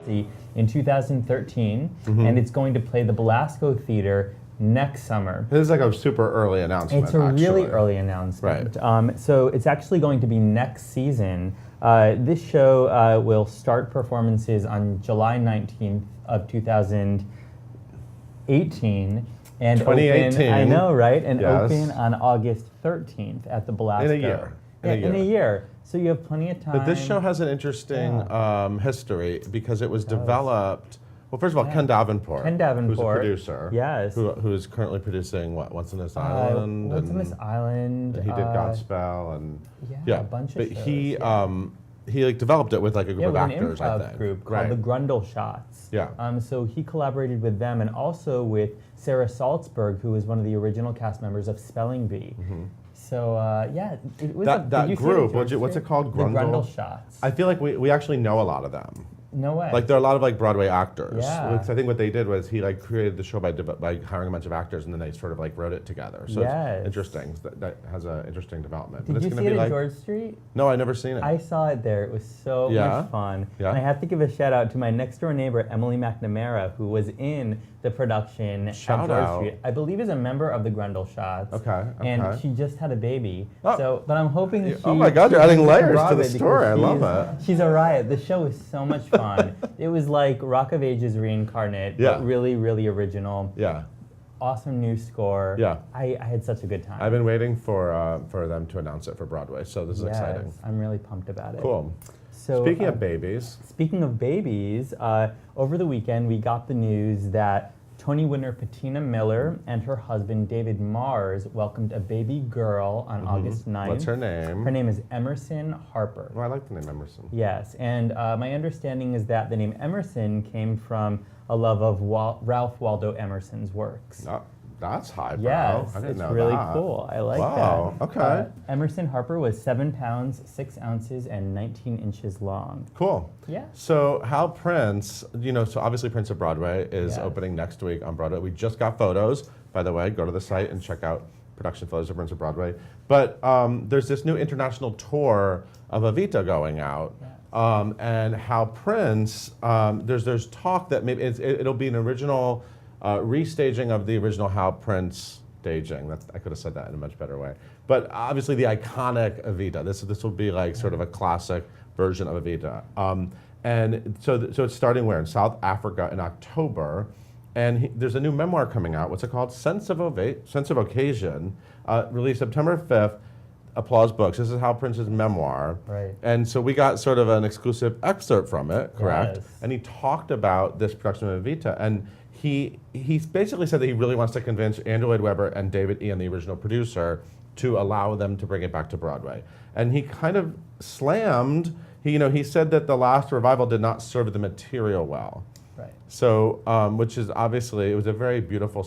in 2013, and it's going to play the Belasco Theater next summer. This is like a super early announcement. It's a really early announcement. Right. So it's actually going to be next season. This show will start performances on July 19th of 2018 and 2018. open, I know, right? And Yes. open on August 13th at the Belasco. In a year. In a year. So you have plenty of time. But this show has an interesting history because it was developed. Well, first of all, Ken Davenport, who's a producer, yes, who is currently producing Once on This Island, Once on This Island. He did Godspell and a bunch of shows. He like developed it with like a group of actors, an improv I think. group called the Grundle Shots. Yeah. So he collaborated with them and also with Sarah Salzberg, who was one of the original cast members of Spelling Bee. So it was that group. What's it called? The Grundle Shots. I feel like we actually know a lot of them. No way. Like there are a lot of like Broadway actors. Yeah. I think what they did was he like created the show by hiring a bunch of actors and then they sort of like wrote it together. So it's interesting. That has an interesting development. Did you see it at George Street? No, I never seen it. I saw it there. It was so much fun. Yeah. And I have to give a shout out to my next door neighbor, Emily Mcnamara, who was in the production at George Street. I believe is a member of the Grundle Shots. Okay. And she just had a baby. Oh. But I'm hoping she... Oh my God, you're adding layers to the story. I love it. She's a riot. The show was so much fun. It was like Rock of Ages reincarnate, but really, really original. Yeah. Awesome new score. Yeah. I had such a good time. I've been waiting for them to announce it for Broadway, so this is exciting. I'm really pumped about it. Cool. So, speaking of babies, over the weekend we got the news that Tony winner Patina Miller and her husband David Mars welcomed a baby girl on August 9th. What's her name? Her name is Emerson Harper. Oh, I like the name Emerson. Yes, and my understanding is that the name Emerson came from a love of Ralph Waldo Emerson's works. That's highbrow. Yes, I didn't know really that. cool. I like that. Wow, okay. Emerson Harper was 7 pounds, 6 ounces, and 19 inches long. Cool. Yeah. So Hal Prince, so obviously Prince of Broadway is opening next week on Broadway. We just got photos, by the way. Go to the site and check out production photos of Prince of Broadway. But there's this new international tour of Evita going out. And Hal Prince, there's talk that maybe it'll be an original restaging of the original Hal Prince staging. I could have said that in a much better way. But obviously the iconic Evita. This will be like sort of a classic version of Evita. And so it's starting where? In South Africa in October. And there's a new memoir coming out. What's it called? Sense of Occasion, released September 5th. Applause Books. This is Hal Prince's memoir. Right. And so we got sort of an exclusive excerpt from it, correct? Yes. And he talked about this production of Evita. And he basically said that he really wants to convince Andrew Lloyd Webber and David Ian, the original producer, to allow them to bring it back to Broadway. And he kind of slammed, he said that the last revival did not serve the material well. Right. So, which is obviously, it was a very beautiful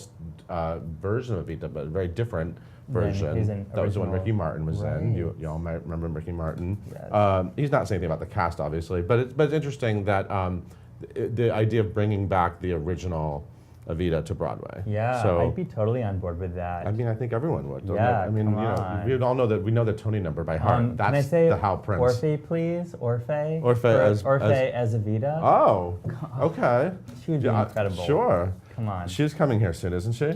version of Evita, but a very different version. That was the one Ricky Martin was in. You all might remember Ricky Martin. Yes. He's not saying anything about the cast, obviously, but it's interesting that the idea of bringing back the original Evita to Broadway. Yeah, so, I'd be totally on board with that. I mean, I think everyone would. Yeah, I mean, we all know we know the Tony number by heart. That's can I say the Hal Prince. Orphe, please? Orphe as Evita? Oh, okay. She would be incredible. Sure. Come on. She's coming here soon, isn't she?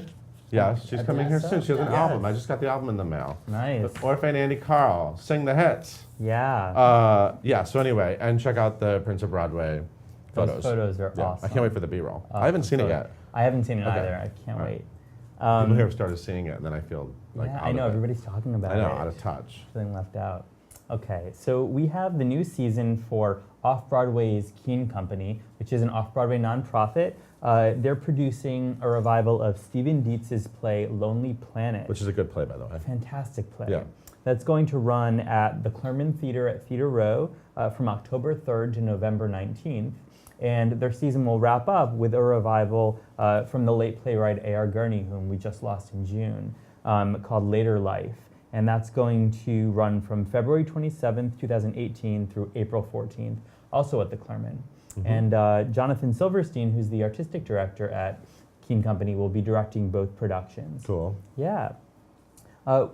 Yeah, she's coming here soon. She has an album. I just got the album in the mail. Nice. Orphe and Andy Carl, sing the hits. Yeah. So anyway, and check out the Prince of Broadway photos. Those photos are awesome. I can't wait for the B-roll. I haven't seen it yet. I haven't seen it either. I can't wait. People here have started seeing it, and then I feel like I know, everybody's talking about it. I know, out of touch. Feeling left out. Okay, so we have the new season for Off-Broadway's Keen Company, which is an off-Broadway nonprofit. They're producing a revival of Stephen Dietz's play Lonely Planet. Which is a good play, by the way. Fantastic play. Yeah. That's going to run at the Clermont Theater at Theater Row from October 3rd to November 19th. And their season will wrap up with a revival from the late playwright A.R. Gurney, whom we just lost in June, called Later Life. And that's going to run from February 27th, 2018 through April 14th, also at the Clermont. And Jonathan Silverstein, who's the artistic director at Keen Company, will be directing both productions. Cool. Yeah.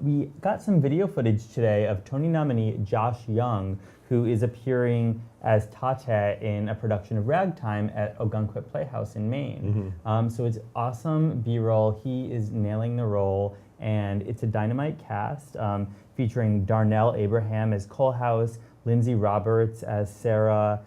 We got some video footage today of Tony nominee Josh Young, who is appearing as Tate in a production of Ragtime at Ogunquit Playhouse in Maine. So it's awesome B-roll. He is nailing the role, and it's a dynamite cast featuring Darnell Abraham as Coalhouse, Lindsay Roberts as Sarah.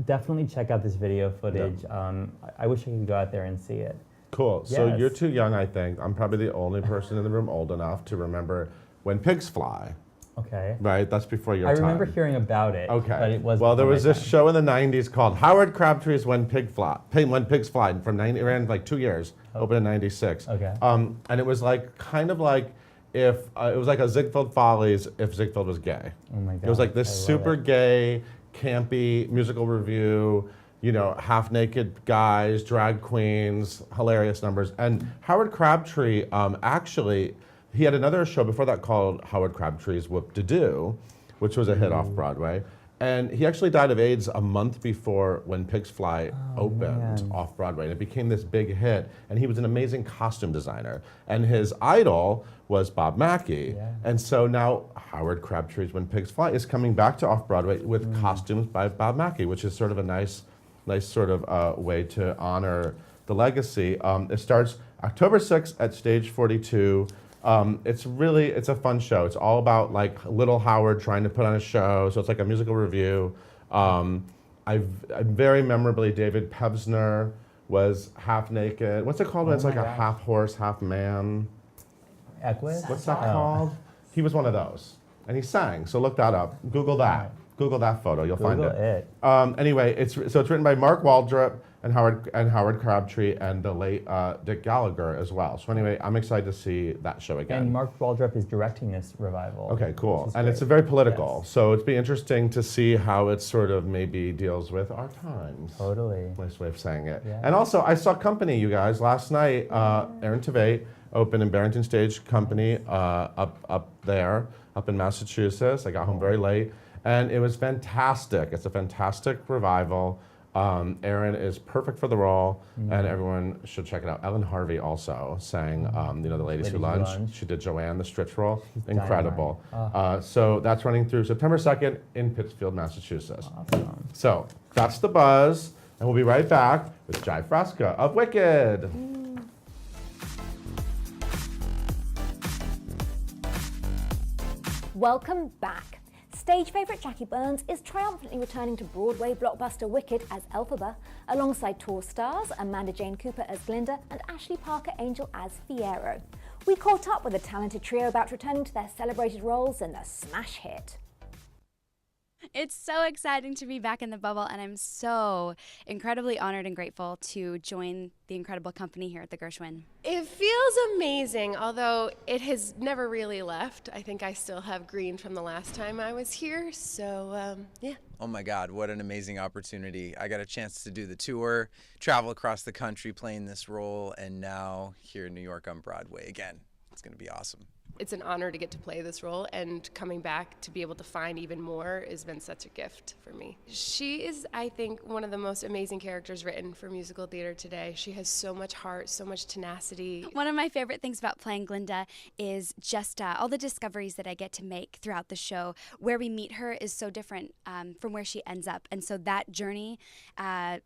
Definitely check out this video footage. I wish I could go out there and see it. Cool. So Yes. you're too young, I think. I'm probably the only person in the room old enough to remember When Pigs Fly. Okay. Right? That's before your I time. remember hearing about it, Okay. but it was well, there before was my this time. show in the 90s called Howard Crabtree's When Pigs Fly from 90, it ran like 2 years, opened in 96. Okay. And it was like kind of like if it was like a Ziegfeld Follies if Ziegfeld was gay. Oh my God. It was like this I love super it. gay, campy musical review, you know, half naked guys, drag queens, hilarious numbers. And Howard Crabtree actually, he had another show before that called Howard Crabtree's Whoop-De-Doo, which was a hit off Broadway. And he actually died of AIDS a month before When Pigs Fly opened man. off Broadway. And it became this big hit. And he was an amazing costume designer. And his idol was Bob Mackie. Yeah. And so now Howard Crabtree's When Pigs Fly is coming back to off Broadway with costumes by Bob Mackie, which is sort of a nice sort of way to honor the legacy. It starts October 6th at Stage 42. It's a fun show. It's all about like little Howard trying to put on a show. So it's like a musical review. I very memorably, David Pevsner was half naked. What's it called when it's my like a gosh. half horse, half man? Equus? What's that Oh. called? He was one of those. And he sang. So look that up. Google that. Google that photo. You'll find Google it. it. Anyway, it's written by Mark Waldrop and Howard Crabtree and the late Dick Gallagher as well. So anyway, I'm excited to see that show again. And Mark Waldrop is directing this revival. Okay, cool. which is And great. it's very political. Yes. So it'd be interesting to see how it sort of maybe deals with our times. Totally. Nice way of saying it. Yeah. And also, I saw Company, you guys, last night. Aaron Tveit opened in Barrington Stage Company up there, up in Massachusetts. I got home very late. And it was fantastic. It's a fantastic revival. Aaron is perfect for the role, and everyone should check it out. Ellen Harvey also sang, the Ladies Who Lunch. She did Joanne, the Stritch role. Incredible. So that's running through September 2nd in Pittsfield, Massachusetts. Awesome. So that's the buzz, and we'll be right back with Jye Frasca of WICKED. Welcome back. Stage favourite Jackie Burns is triumphantly returning to Broadway blockbuster Wicked as Elphaba, alongside tour stars Amanda Jane Cooper as Glinda and Ashley Parker Angel as Fiero. We caught up with the talented trio about returning to their celebrated roles in the smash hit. It's so exciting to be back in the bubble, and I'm so incredibly honored and grateful to join the incredible company here at the Gershwin. It feels amazing, although it has never really left. I think I still have green from the last time I was here, so yeah. Oh my God, what an amazing opportunity. I got a chance to do the tour, travel across the country playing this role, and now here in New York on Broadway again. It's going to be awesome. It's an honor to get to play this role, and coming back to be able to find even more has been such a gift for me. She is, I think, one of the most amazing characters written for musical theater today. She has so much heart, so much tenacity. One of my favorite things about playing Glinda is just all the discoveries that I get to make throughout the show. Where we meet her is so different from where she ends up, and so that journey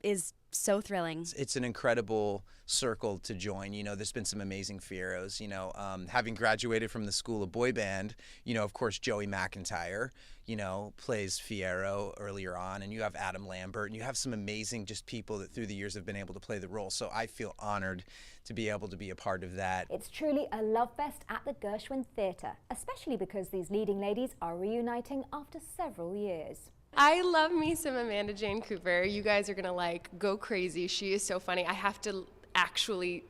is so thrilling. It's an incredible circle to join. You know, there's been some amazing Fieros. You know, having graduated from the School of Boy Band, you know, of course, Joey McIntyre, you know, plays Fiero earlier on, and you have Adam Lambert, and you have some amazing just people that through the years have been able to play the role. So I feel honored to be able to be a part of that. It's truly a love fest at the Gershwin Theatre, especially because these leading ladies are reuniting after several years. I love me some Amanda Jane Cooper. You guys are gonna go crazy. She is so funny. I have to actually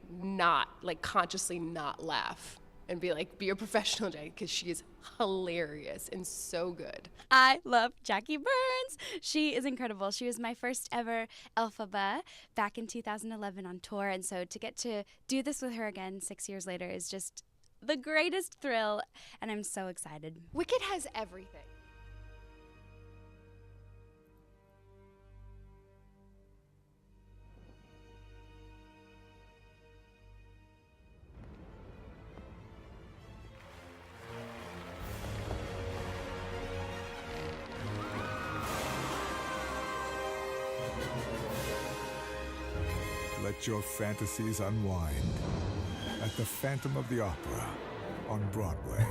consciously not laugh and be a professional, Jay, because she is hilarious and so good. I love Jackie Burns. She is incredible. She was my first ever Elphaba back in 2011 on tour, and so to get to do this with her again 6 years later is just the greatest thrill, and I'm so excited. Wicked has everything. Let your fantasies unwind at the Phantom of the Opera on Broadway.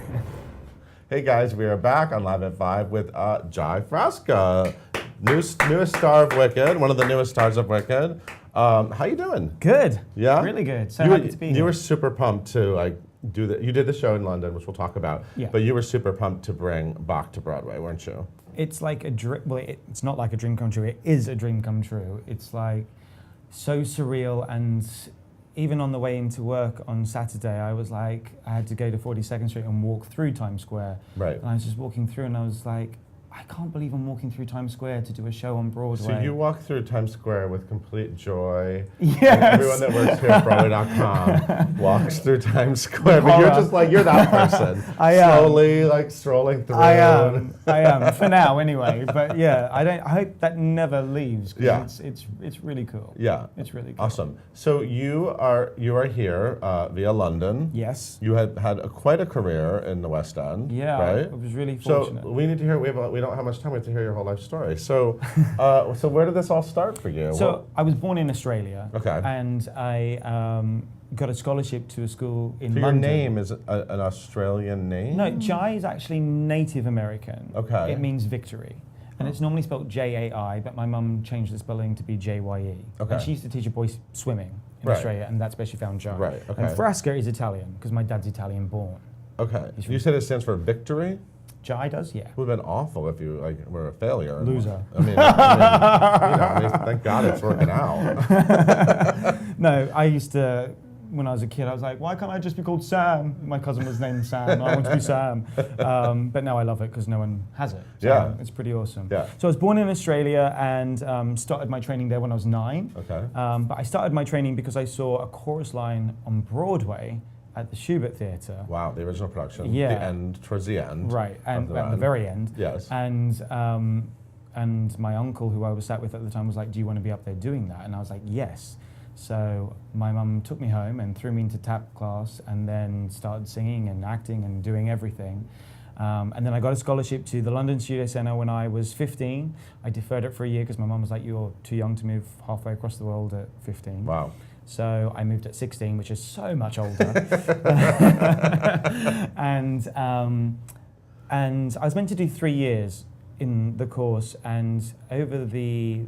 Hey guys, we are back on Live at 5 with Jye Frasca, newest star of Wicked, one of the newest stars of Wicked. How you doing? Good. Yeah? Really good. So happy to be here. You were super pumped to do that. You did the show in London, which we'll talk about. Yeah. But you were super pumped to bring Bach to Broadway, weren't you? It's like a dream. Well, it's not like a dream come true. It is a dream come true. It's like so surreal, and even on the way into work on Saturday, I was like, I had to go to 42nd Street and walk through Times Square. Right. And I was just walking through, and I was like, I can't believe I'm walking through Times Square to do a show on Broadway. So you walk through Times Square with complete joy. Yes. And everyone that works here at Broadway.com walks through Times Square, but you're just like, you're that person. I am. Slowly, like, strolling through. I am, for now anyway. But yeah, I hope that never leaves. 'Cause Yeah. It's really cool. Yeah. It's really cool. Awesome. So you are here via London. Yes. You had quite a career in the West End. Yeah, Right. I was really fortunate. So we need to hear. We don't have much time. We have to hear your whole life story. So, so where did this all start for you? So I was born in Australia. Okay. And I got a scholarship to a school in So your London. name is an Australian name? No, Jye is actually Native American. Okay. It means victory. And it's normally spelled J-A-I, but my mum changed the spelling to be J-Y-E. Okay. And she used to teach a boys swimming in Right. Australia, and that's where she found Jye. Right, okay. And Frasca is Italian, because my dad's Italian born. Okay. You said it stands for victory? Jye does, yeah. It would have been awful if you were a failure. Loser. I mean, thank God it's working out. No, I used to, when I was a kid, I was like, why can't I just be called Sam? My cousin was named Sam, and I want to be Sam. But now I love it because no one has it. So Yeah. it's pretty awesome. Yeah. So I was born in Australia and started my training there when I was 9. Okay. But I started my training because I saw a chorus line on Broadway at the Schubert Theatre. Wow, the original production. Yeah. The end, towards the end. Right, and of the at the run. very end. Yes. And my uncle, who I was sat with at the time, was like, do you want to be up there doing that? And I was like, yes. So my mum took me home and threw me into tap class and then started singing and acting and doing everything. And then I got a scholarship to the London Studio Centre when I was 15. I deferred it for a year because my mum was like, you're too young to move halfway across the world at 15. Wow. So I moved at 16, which is so much older. And I was meant to do 3 years in the course, and over the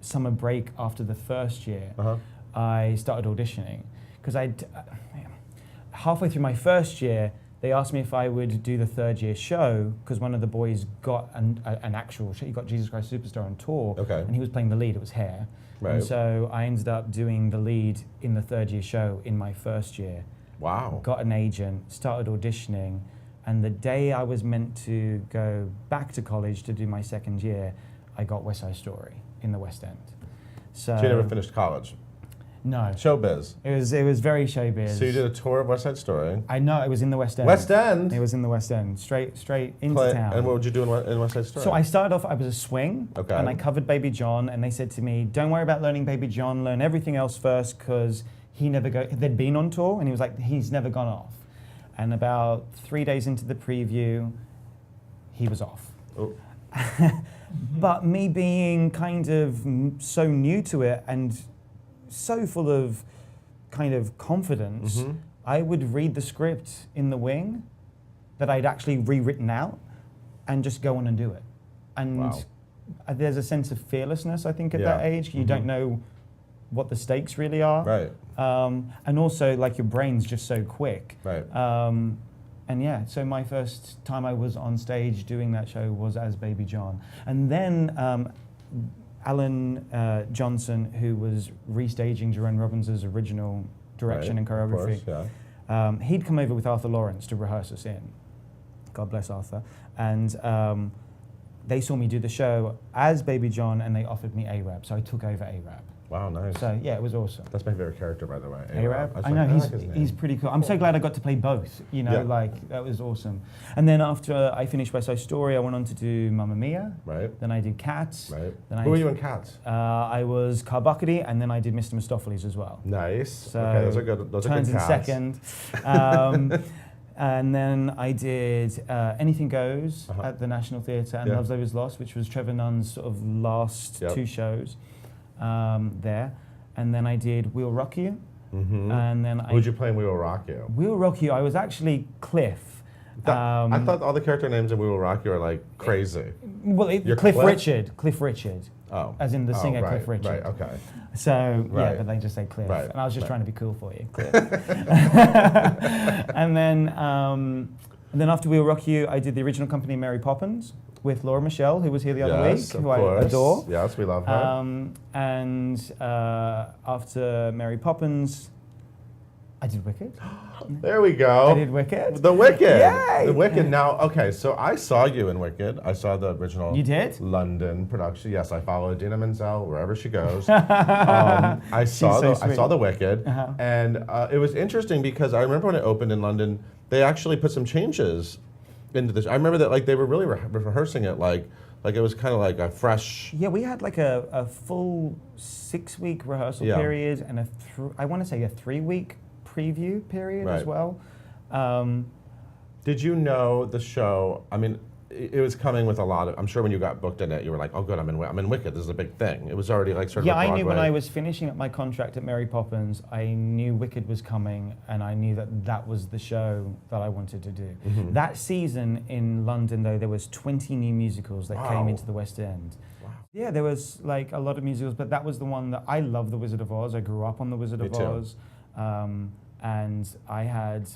summer break after the first year, I started auditioning. Because halfway through my first year, they asked me if I would do the third year show, because one of the boys got an actual show. He got Jesus Christ Superstar on tour, and he was playing the lead. It was Hair. Right. And so I ended up doing the lead in the third year show in my first year. Wow. Got an agent, started auditioning, and the day I was meant to go back to college to do my second year, I got West Side Story in the West End. So you never finished college? No. Showbiz? It was very showbiz. So you did a tour of West Side Story? I know, it was in the West End. West End? It was in the West End, straight into town. And what would you do in West Side Story? So I started off, I was a swing, Okay. and I covered Baby John, and they said to me, don't worry about learning Baby John, learn everything else first, because they'd been on tour, and he was like, he's never gone off. And about 3 days into the preview, he was off. Oh. But me being kind of so new to it and so full of kind of confidence, I would read the script in the wing that I'd actually rewritten out and just go on and do it. And Wow. there's a sense of fearlessness, I think, at that age. You don't know what the stakes really are. Right. And also, like, your brain's just so quick. Right. And yeah, so my first time I was on stage doing that show was as Baby John. And then Alan Johnson, who was restaging Jerome Robbins' original direction and choreography, Of course, he'd come over with Arthur Lawrence to rehearse us in. God bless Arthur. And they saw me do the show as Baby John, and they offered me Arab, so I took over Arab. Wow, nice. So yeah, it was awesome. That's my favorite character, by the way. Arab? was I know, like, like his name. he's pretty cool. I'm so glad I got to play both, you know, Yeah. like, that was awesome. And then after I finished West Side Story, I went on to do Mamma Mia. Right. Then I did Cats. Right. Then Who were you in Cats? I was Carbuckety, and then I did Mr. Mistopheles as well. Nice. So okay, those are good. Those are turns good in cats. second. And then I did Anything Goes at the National Theatre and Love's Labour's Lost, which was Trevor Nunn's sort of last 2 shows there. and then I did We'll Rock You, and then Who'd you play in We Will Rock You? We'll Rock You. I was actually Cliff. I thought all the character names in We Will Rock You are like crazy. Well, You're Cliff Cliff? Richard. Cliff Richard. Oh. As in the singer right, Cliff Richard. Right, okay. So, Right. yeah, but they just say Cliff. Right, And I was just right. trying to be cool for you, Cliff. And then after We'll Rock You, I did the original company Mary Poppins with Laura Michelle, who was here the other week, Yes, of who I course. adore. Yes, we love her. And after Mary Poppins, I did Wicked. There we go. I did Wicked. The Wicked. Yay! The Wicked. Now, okay, so I saw you in Wicked. I saw the original You did? London production. Yes, I follow Idina Menzel wherever she goes. I saw so I saw sweet. The Wicked, and it was interesting because I remember when it opened in London, they actually put some changes into this. I remember that like they were really rehearsing it like it was kind of like a fresh. Yeah, we had like a full 6-week rehearsal Yeah. period and I want to say a 3-week preview period as Right. well. Did you know the show? I mean, it was coming with a lot of. I'm sure when you got booked in it, you were like, "Oh, good, I'm in Wicked. This is a big thing." It was already like sort of. Yeah, a I knew when Broadway- I was finishing up my contract at Mary Poppins, I knew Wicked was coming, and I knew that that was the show that I wanted to do. Mm-hmm. That season in London, though, there was 20 new musicals that Wow. came into the West End. Wow. Yeah, there was like a lot of musicals, but that was the one that I love. The Wizard of Oz. I grew up on the Wizard Me of too. Oz. And I had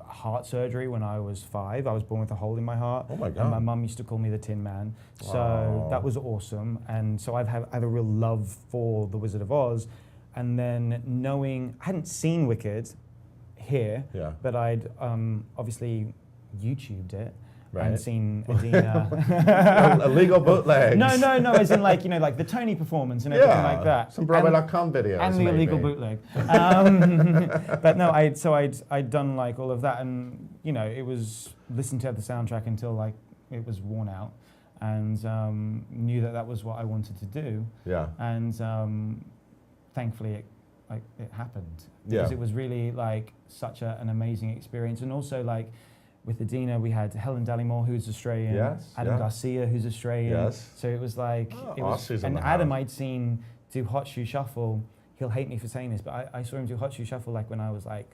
heart surgery when I was 5. I was born with a hole in my heart. Oh my And my God. mum used to call me the Tin Man. So Wow. that was awesome. And so I have a real love for the Wizard of Oz. And then knowing, I hadn't seen Wicked here, Yeah. but I'd obviously YouTubed it. Right. And seen Idina. Illegal bootlegs. No, as in like, like the Tony performance and everything like that. Some And- Broadway.com videos. and the maybe. illegal bootleg. But no, I'd done like all of that, and it was listen to the soundtrack until like it was worn out, and knew that was what I wanted to do, Yeah. and thankfully it happened because Yeah. it was really like such an amazing experience, and also like. With Idina, we had Helen Dallimore, who's Australian, Yes, Adam yeah. Garcia, who's Australian. Yes. So it was like, Oh, it was, Aussies in and the Adam house. I'd seen do Hot Shoe Shuffle. He'll hate me for saying this, but I saw him do Hot Shoe Shuffle like when I was like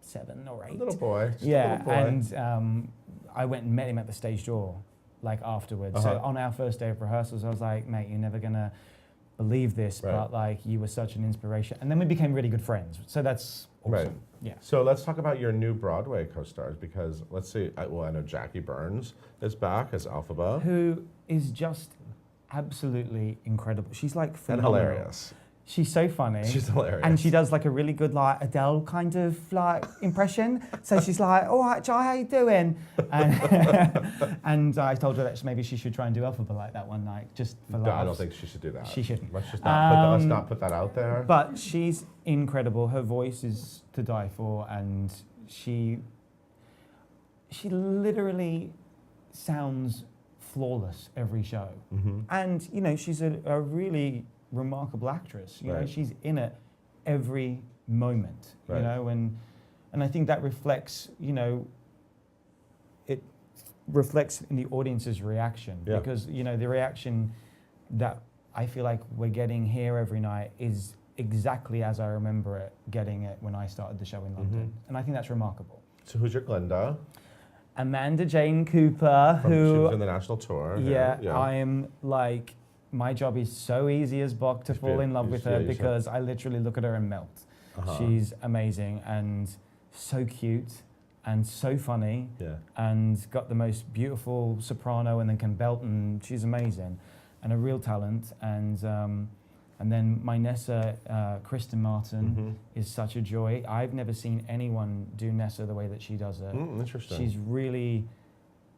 7 or 8. Little boy. Just a Yeah, little boy. and I went and met him at the stage door, like afterwards. So on our first day of rehearsals, I was like, mate, you're never gonna believe this, Right. but like you were such an inspiration. And then we became really good friends. So that's awesome. Right. Yeah. So let's talk about your new Broadway co-stars because let's see. I know Jackie Burns is back as Elphaba. Who is just absolutely incredible. She's like And phenomenal. hilarious. She's so funny. She's hilarious. And she does like a really good like Adele kind of like impression. So she's like, all right, Jye, how you doing? And, and I told her that maybe she should try and do Elphaba like that one night, just for No, laughs. I don't think she should do that. She shouldn't. Let's just not put that out there. But she's incredible. Her voice is to die for, and she literally sounds flawless every show. Mm-hmm. And she's a really remarkable actress. You know, Right. she's in it every moment. Right. You know, and I think that reflects. It reflects in the audience's reaction Yeah. because the reaction that I feel like we're getting here every night is exactly as I remember it getting it when I started the show in London, and I think that's remarkable. So who's your Glinda? Amanda Jane Cooper, She who was in the national tour. yeah, I am like, my job is so easy as Bok to fall in love with her you should. because I literally look at her and melt. She's amazing and so cute and so funny Yeah. and got the most beautiful soprano and then can belt, and she's amazing and a real talent. And then my Nessa, Kristen Martin, is such a joy. I've never seen anyone do Nessa the way that she does it. Interesting. She's really,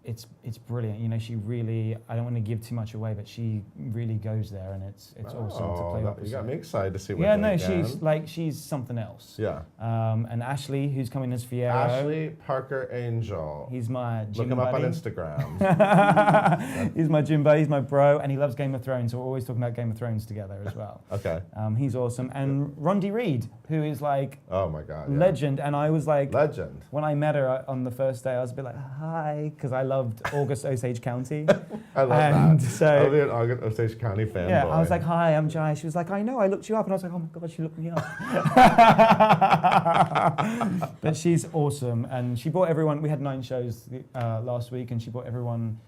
it's brilliant. She really, I don't want to give too much away, but she really goes there, and it's awesome to play opposite. You got me excited to see what Yeah, they no, can. she's something else. Yeah. And Ashley, who's coming as Fiero. Ashley Parker Angel. He's my gym Look him up on buddy. Instagram. He's my gym buddy, he's my bro, and he loves Game of Thrones, so we're always talking about Game of Thrones together as well. Okay. He's awesome. And Rondi Reed, who is like Oh my God. Yeah. legend, and I was like, Legend. when I met her on the first day, I was a bit like, hi, because I love loved August Osage County. I love And that. so- I'll be an August Osage County fanboy. Yeah, I was like, hi, I'm Jye. She was like, I know, I looked you up. And I was like, oh my God, she looked me up. But she's awesome. And she bought everyone, we had 9 shows last week, and she bought everyone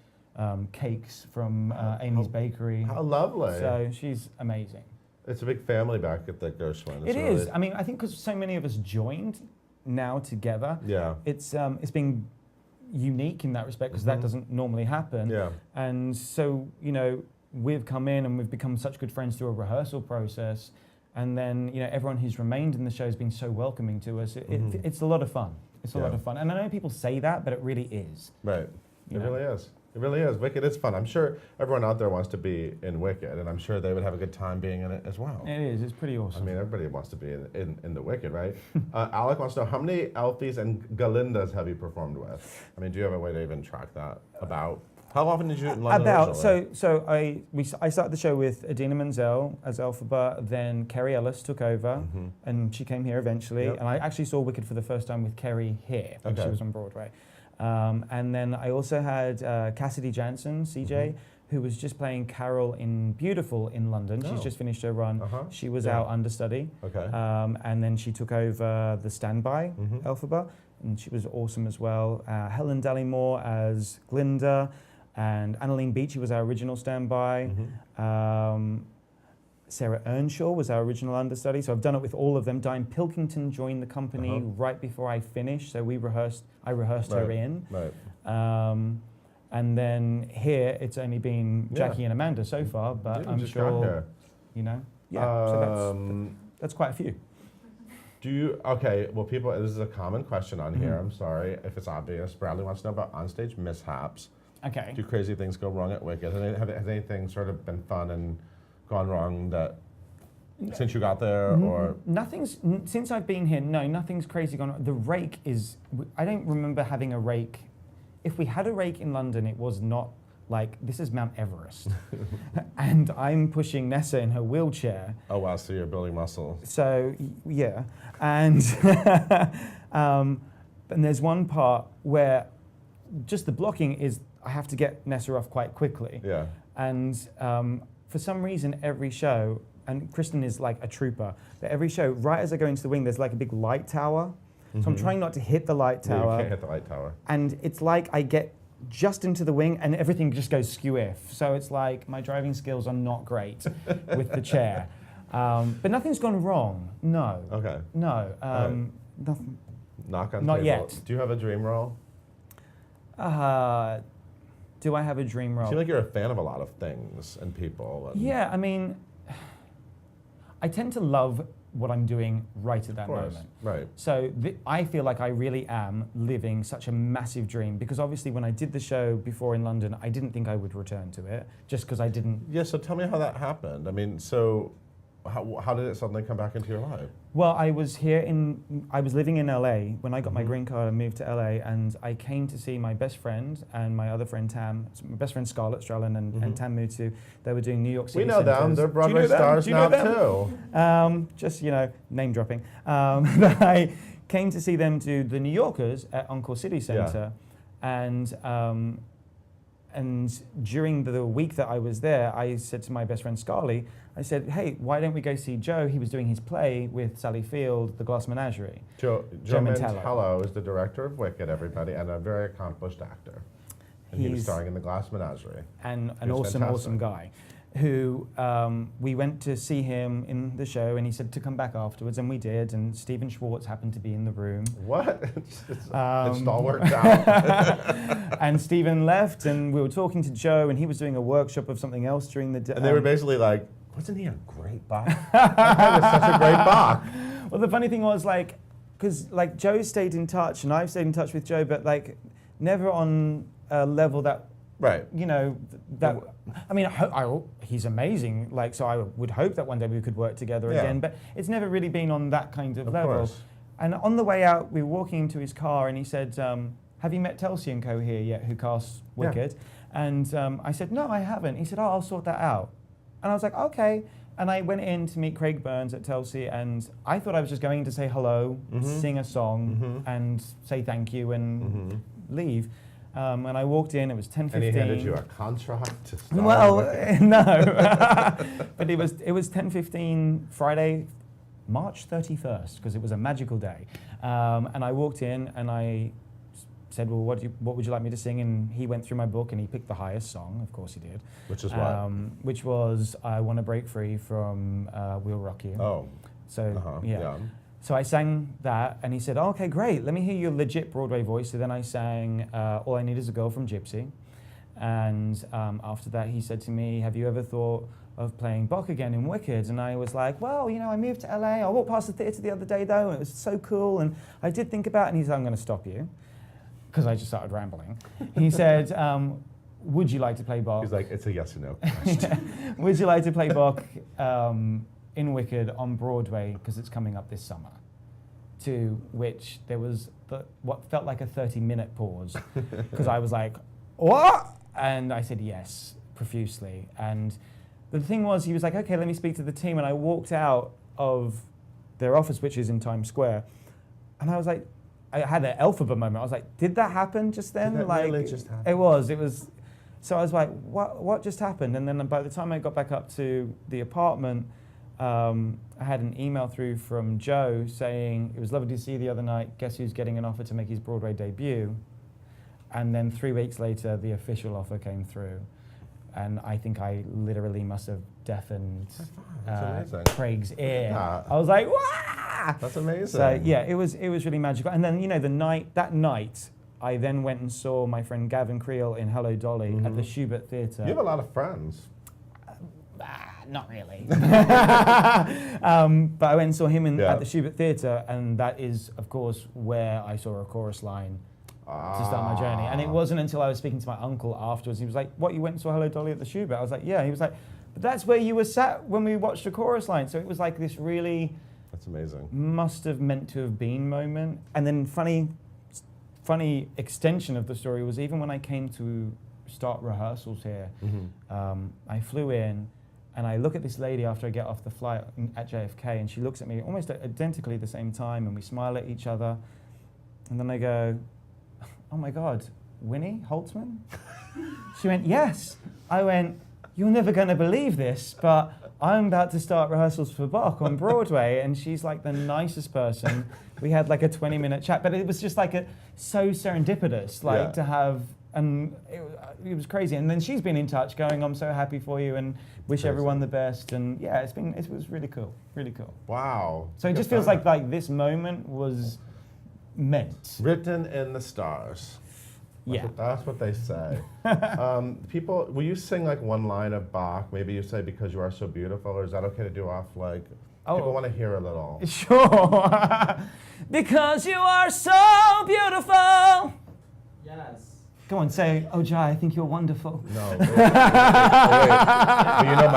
cakes from Amy's Bakery. How lovely. So she's amazing. It's a big family back at the Gershwin. It is. I mean, I think because so many of us joined now together, Yeah. it's been unique in that respect because that doesn't normally happen. Yeah. And so, you know, we've come in and we've become such good friends through a rehearsal process. And then, you know, everyone who's remained in the show has been so welcoming to us. It's a lot of fun. It's a lot of fun. And I know people say that, but it really is. Right. You It know? really is. It really is. Wicked is fun. I'm sure everyone out there wants to be in Wicked, and I'm sure they would have a good time being in it as well. It is. It's pretty I awesome. mean, everybody wants to be in the Wicked, right? Alec wants to know, how many Elfies and Galindas have you performed with? I mean, do you have a way to even track that? About how often did you in London originally? I started the show with Idina Menzel as Elphaba, then Kerry Ellis took over, and she came here eventually. Yep. And I actually saw Wicked for the first time with Kerry here when she Okay. was on Broadway. And then I also had Cassidy Jansen, CJ, who was just playing Carol in Beautiful in London. She's Oh. just finished her run. She was Yeah. our understudy. Okay. And then she took over the standby, Elphaba, and she was awesome as well. Helen Dallimore as Glinda, and Annalene Beachy was our original standby. Sarah Earnshaw was our original understudy, so I've done it with all of them. Diane Pilkington joined the company right before I finished, so I rehearsed her in. Right. And then here, it's only been Yeah. Jackie and Amanda so far, but Yeah, I'm just got sure, here. you know, so Um, that's quite a few. Do you, okay, well, people, this is a common question on here. I'm sorry if it's obvious. Bradley wants to know about onstage mishaps. Okay. Do crazy things go wrong at Wicked? Has anything sort of been fun and gone wrong that since you got there, or? Since I've been here, no, nothing's crazy gone on. The rake is, I don't remember having a rake. If we had a rake in London, it was not like, this is Mount Everest. And I'm pushing Nessa in her wheelchair. Oh wow, so you're building muscle. So, yeah. And, and there's one part where just the blocking is, I have to get Nessa off quite quickly. Yeah. And for some reason, every show, and Kristen is like a trooper, but every show, right as I go into the wing, there's like a big light tower. So I'm trying not to hit the light Yeah, tower. you can't hit the light tower. And it's like I get just into the wing and everything just goes skew-if. So it's like my driving skills are not great with the chair. But nothing's gone wrong. No. Okay. No. Right. Nothing. Knock on Not table. yet. Do you have a dream role? Do I have a dream You role? seem like you're a fan of a lot of things and people. And Yeah, I mean, I tend to love what I'm doing right at that Of course. moment. Right. So I feel like I really am living such a massive dream because obviously when I did the show before in London, I didn't think I would return to it just because I didn't. Yeah, so tell me how that happened. I mean, so how did it suddenly come back into your life? Well, I was living in LA when I got my green card. I moved to LA and I came to see my best friend and my other friend Tam, my best friend Scarlett Strellan and Tam Mutu. They were doing New York City We know them. centers. They're Do you Broadway know them? stars Do you know now them? too. Just, you know, name dropping. But I came to see them do the New Yorkers at Encore City Center. And during the week that I was there, I said to my best friend Scarlett, I said, hey, why don't we go see Joe? He was doing his play with Sally Field, The Glass Menagerie. Joe Mantello. Mantello is the director of Wicked, everybody, and a very accomplished actor. And he was He's- starring in The Glass Menagerie. And an He was awesome, fantastic. awesome guy who we went to see him in the show and he said to come back afterwards and we did and Stephen Schwartz happened to be in the room. What? It's all worked out. And Stephen left and we were talking to Joe and he was doing a workshop of something else during the day. And they were basically like, wasn't he a great Bach? That guy was such a great Bach. Well, the funny thing was because Joe stayed in touch and I've stayed in touch with Joe, but never on a level that, Right. you know, that, I mean, he's amazing. So I would hope that one day we could work together Yeah. again, but it's never really been on that kind of Of level. course. And on the way out, we were walking into his car and he said, have you met Telsey & Co here yet, who casts Yeah. Wicked? And I said, no, I haven't. He said, oh, I'll sort that out. And I was like, okay. And I went in to meet Craig Burns at Telsey, and I thought I was just going to say hello, sing a song, and say thank you and leave. And I walked in, it was 10:15. And he handed you a contract to star Well, in Wicked? no. But it was 10:15 Friday, March 31st, because it was a magical day. And I walked in and I said, well, what would you like me to sing? And he went through my book and he picked the highest song, of course he did. Which is what? Which was I Want to Break Free from We'll Rock You. Oh. So, yeah. Yeah. So I sang that, and he said, oh, okay, great, let me hear your legit Broadway voice. So then I sang All I Need Is a Girl from Gypsy. And after that, he said to me, have you ever thought of playing Bach again in Wicked? And I was like, well, you know, I moved to LA. I walked past the theatre the other day, though, and it was so cool. And I did think about it, and he said, I'm going to stop you, because I just started rambling. He said, would you like to play Bach? He's like, it's a yes or no question. Would you like to play Bach in Wicked on Broadway, because it's coming up this summer? To which there was what felt like a 30-minute pause, because I was like, what? And I said yes, profusely. And the thing was, he was like, okay, let me speak to the team. And I walked out of their office, which is in Times Square, and I was like, I had an Elphaba moment. I was like, did that happen just then? Did that like, really just happen? It was. So I was like, what just happened? And then by the time I got back up to the apartment, I had an email through from Joe saying, it was lovely to see you the other night. Guess who's getting an offer to make his Broadway debut? And then 3 weeks later, the official offer came through. And I think I literally must have deafened Craig's ear. Yeah. I was like, wah! That's amazing. So yeah, it was really magical. And then, you know, that night, I then went and saw my friend Gavin Creel in Hello Dolly at the Schubert Theatre. You have a lot of friends. Not really. But I went and saw him at the Schubert Theatre, and that is, of course, where I saw a chorus line to start my journey. And it wasn't until I was speaking to my uncle afterwards, he was like, what, you went and saw Hello Dolly at the Schubert? I was like, yeah. He was like, but that's where you were sat when we watched the chorus line. So it was like this really... That's amazing. Must have meant to have been moment. And then funny extension of the story was even when I came to start rehearsals here, I flew in, and I look at this lady after I get off the flight at JFK, and she looks at me almost identically at the same time, and we smile at each other. And then I go, oh my God, Winnie Holtzman? She went, yes. I went, you're never going to believe this, but I'm about to start rehearsals for Bach on Broadway. And she's like the nicest person. We had like a 20-minute chat, but it was just like so serendipitous, to have. And it was crazy. And then she's been in touch going, I'm so happy for you and wish everyone the best. And yeah, it was really cool, really cool. Wow. So it just feels like this moment was meant. Written in the stars. That's what they say. People, will you sing like one line of Bach? Maybe you say Because You Are So Beautiful, or is that okay to do off like, people want to hear a little. Sure. Because you are so beautiful. Yes. Go on, say, oh, Jye, I think you're wonderful. No. Wait. Well, you know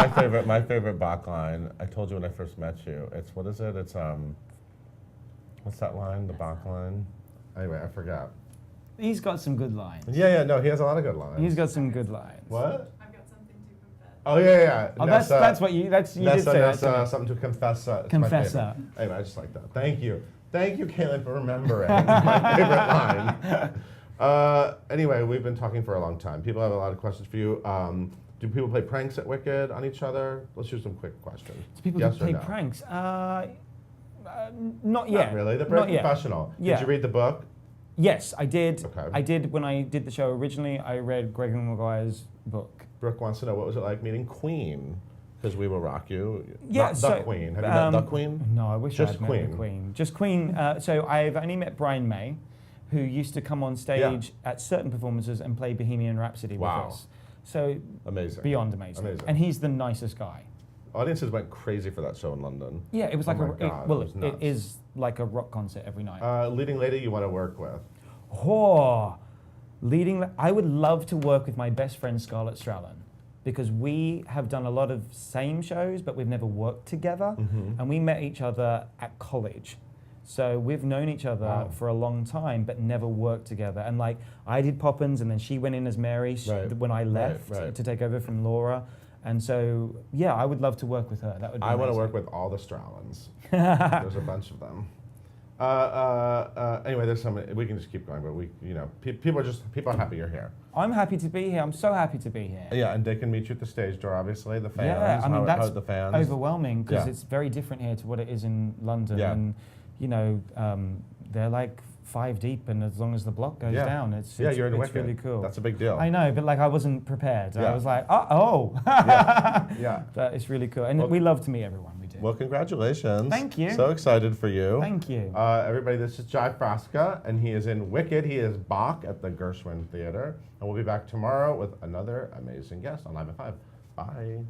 my favorite Bach line. I told you when I first met you. It's what is it? It's what's that line? The Bach line. Anyway, I forgot. He's got some good lines. Yeah. No, he has a lot of good lines. He's got some good lines. What? I've got something to confess. Oh yeah. Oh, that's what you did say that. Something to confess. Confessa. Anyway, I just like that. Thank you, Caitlin, for remembering my favorite line. Anyway, we've been talking for a long time. People have a lot of questions for you. Do people play pranks at Wicked on each other? Let's do some quick questions. Do people play pranks? Not yet. Not really. They're very professional. Yeah. Did you read the book? Yes, I did. Okay. I did when I did the show originally. I read Gregory Maguire's book. Brooke wants to know, what was it like meeting Queen? Because We Will Rock You. Yeah, Not the Queen. Have you met the Queen? No, I wish I had met the Queen. Just Queen. So I've only met Brian May, who used to come on stage at certain performances and play Bohemian Rhapsody with us. So amazing. Beyond amazing. And he's the nicest guy. Audiences went crazy for that show in London. Yeah, it was like it is like a rock concert every night. Leading lady you want to work with? I would love to work with my best friend Scarlett Strallen, because we have done a lot of same shows, but we've never worked together. And we met each other at college. So we've known each other for a long time, but never worked together. And like, I did Poppins, and then she went in as Mary when I left to take over from Laura. And so, yeah, I would love to work with her. That would be amazing. Want to work with all the Strallens. There's a bunch of them. Anyway, there's some. We can just keep going, but people are happy you're here. I'm happy to be here. I'm so happy to be here. Yeah, and they can meet you at the stage door, obviously. The fans. Yeah, I mean that's the fans. overwhelming because Yeah. it's very different here to what it is in London, Yeah. and they're like 5 deep, and as long as the block goes down, it's you're in it's Wicked. really cool. That's a big deal. I know, but like I wasn't prepared. Yeah. I was like, Yeah. But it's really cool, and Well, we love to meet everyone. We do. Well, congratulations. Thank you. So excited for you. Thank you. Everybody, this is Jye Frasca, and he is in Wicked. He is Bach at the Gershwin Theater. And we'll be back tomorrow with another amazing guest on Live at 5. Bye.